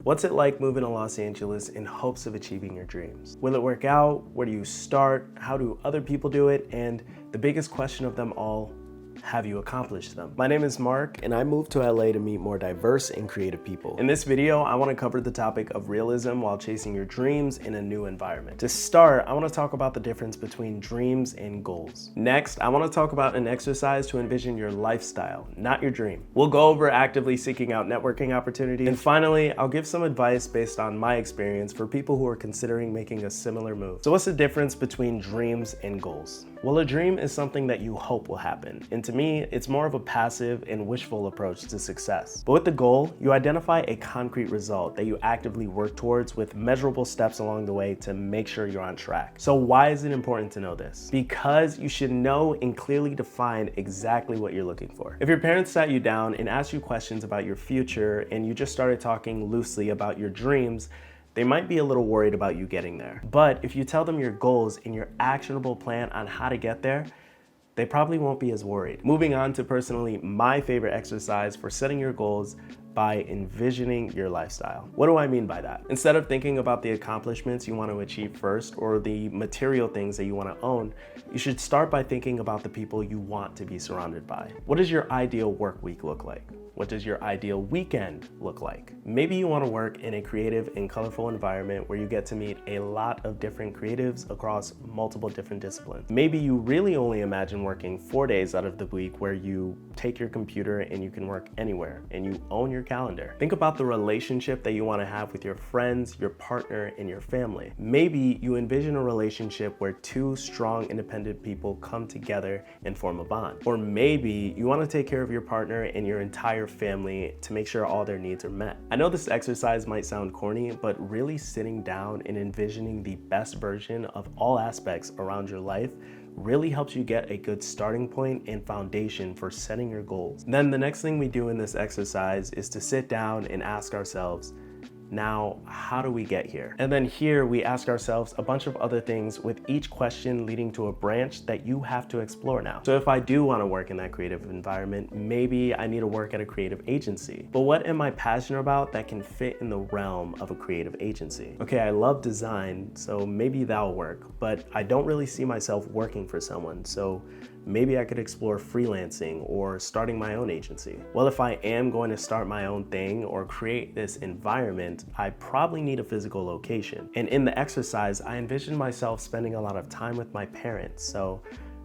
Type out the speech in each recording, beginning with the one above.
What's it like moving to Los Angeles in hopes of achieving your dreams? Will it work out? Where do you start? How do other people do it? And the biggest question of them all, have you accomplished them? My name is Mark, and I moved to LA to meet more diverse and creative people. In this video, I want to cover the topic of realism while chasing your dreams in a new environment. To start, I want to talk about the difference between dreams and goals. Next, I want to talk about an exercise to envision your lifestyle, not your dream. We'll go over actively seeking out networking opportunities. And finally, I'll give some advice based on my experience for people who are considering making a similar move. So what's the difference between dreams and goals? Well, a dream is something that you hope will happen. And to me, it's more of a passive and wishful approach to success. But with the goal, you identify a concrete result that you actively work towards with measurable steps along the way to make sure you're on track. So why is it important to know this? Because you should know and clearly define exactly what you're looking for. If your parents sat you down and asked you questions about your future and you just started talking loosely about your dreams, they might be a little worried about you getting there. But if you tell them your goals and your actionable plan on how to get there, they probably won't be as worried. Moving on to personally my favorite exercise for setting your goals by envisioning your lifestyle. What do I mean by that? Instead of thinking about the accomplishments you want to achieve first or the material things that you want to own, you should start by thinking about the people you want to be surrounded by. What does your ideal work week look like? What does your ideal weekend look like? Maybe you want to work in a creative and colorful environment where you get to meet a lot of different creatives across multiple different disciplines. Maybe you really only imagine working 4 days out of the week where you take your computer and you can work anywhere and you own your calendar. Think about the relationship that you want to have with your friends, your partner, and your family. Maybe you envision a relationship where two strong, independent people come together and form a bond. Or maybe you want to take care of your partner and your entire family to make sure all their needs are met. I know this exercise might sound corny, but really sitting down and envisioning the best version of all aspects around your life really helps you get a good starting point and foundation for setting your goals. Then the next thing we do in this exercise is to sit down and ask ourselves, now, how do we get here? And then here we ask ourselves a bunch of other things with each question leading to a branch that you have to explore now. So if I do want to work in that creative environment, maybe I need to work at a creative agency. But what am I passionate about that can fit in the realm of a creative agency? Okay, I love design, so maybe that'll work, but I don't really see myself working for someone. So maybe I could explore freelancing or starting my own agency. Well, if I am going to start my own thing or create this environment, I probably need a physical location. And in the exercise, I envision myself spending a lot of time with my parents, so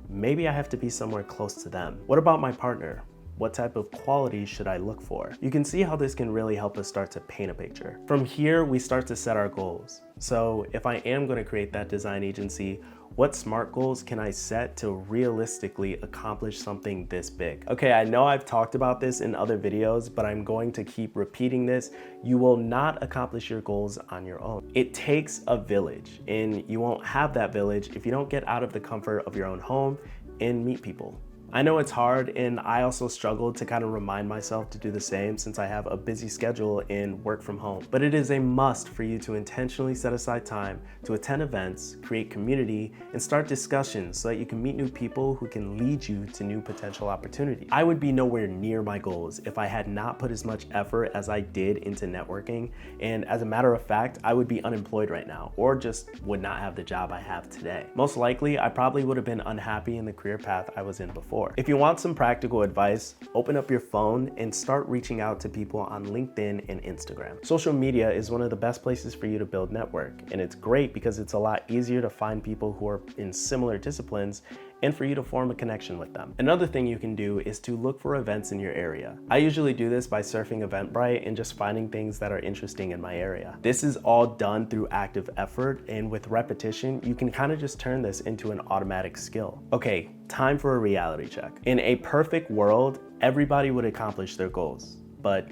maybe I have to be somewhere close to them. What about my partner? What type of qualities should I look for? You can see how this can really help us start to paint a picture. From here, we start to set our goals. So if I am going to create that design agency, what SMART goals can I set to realistically accomplish something this big? Okay, I know I've talked about this in other videos, but I'm going to keep repeating this. You will not accomplish your goals on your own. It takes a village, and you won't have that village if you don't get out of the comfort of your own home and meet people. I know it's hard, and I also struggle to kind of remind myself to do the same since I have a busy schedule and work from home. But it is a must for you to intentionally set aside time to attend events, create community, and start discussions so that you can meet new people who can lead you to new potential opportunities. I would be nowhere near my goals if I had not put as much effort as I did into networking, and as a matter of fact, I would be unemployed right now or just would not have the job I have today. Most likely, I probably would have been unhappy in the career path I was in before. If you want some practical advice, open up your phone and start reaching out to people on LinkedIn and Instagram. Social media is one of the best places for you to build network, and it's great because it's a lot easier to find people who are in similar disciplines and for you to form a connection with them. Another thing you can do is to look for events in your area. I usually do this by surfing Eventbrite and just finding things that are interesting in my area. This is all done through active effort, and with repetition, you can kind of just turn this into an automatic skill. Okay, time for a reality check. In a perfect world, everybody would accomplish their goals, but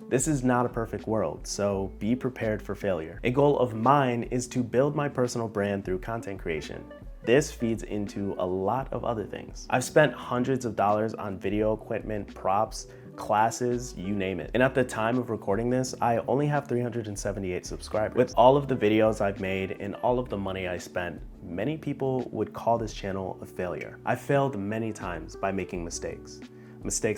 this is not a perfect world, so be prepared for failure. A goal of mine is to build my personal brand through content creation. This feeds into a lot of other things. I've spent hundreds of dollars on video equipment, props, classes, you name it. And at the time of recording this, I only have 378 subscribers. With all of the videos I've made and all of the money I spent, many people would call this channel a failure. I failed many times by making mistakes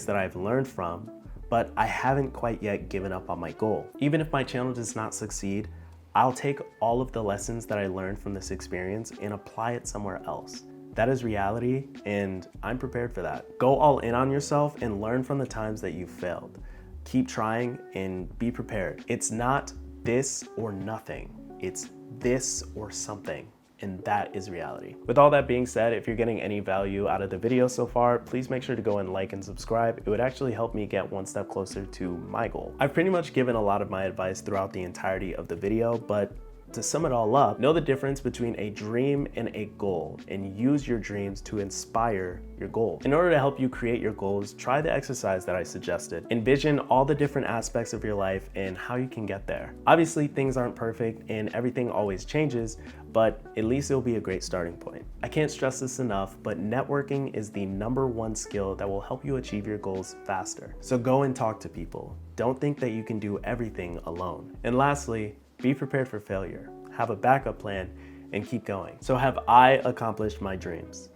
that I've learned from, but I haven't quite yet given up on my goal. Even if my channel does not succeed, I'll take all of the lessons that I learned from this experience and apply it somewhere else. That is reality, and I'm prepared for that. Go all in on yourself and learn from the times that you failed. Keep trying and be prepared. It's not this or nothing. It's this or something. And that is reality. With all that being said, if you're getting any value out of the video so far, please make sure to go and like and subscribe. It would actually help me get one step closer to my goal. I've pretty much given a lot of my advice throughout the entirety of the video, but to sum it all up, know the difference between a dream and a goal, and use your dreams to inspire your goal. In order to help you create your goals, try the exercise that I suggested. Envision all the different aspects of your life and how you can get there. Obviously, things aren't perfect and everything always changes, but at least it'll be a great starting point. I can't stress this enough, but networking is the #1 skill that will help you achieve your goals faster. So go and talk to people. Don't think that you can do everything alone. And lastly, be prepared for failure, have a backup plan, and keep going. So have I accomplished my dreams?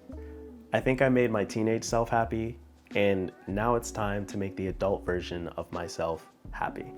I think I made my teenage self happy, and now it's time to make the adult version of myself happy.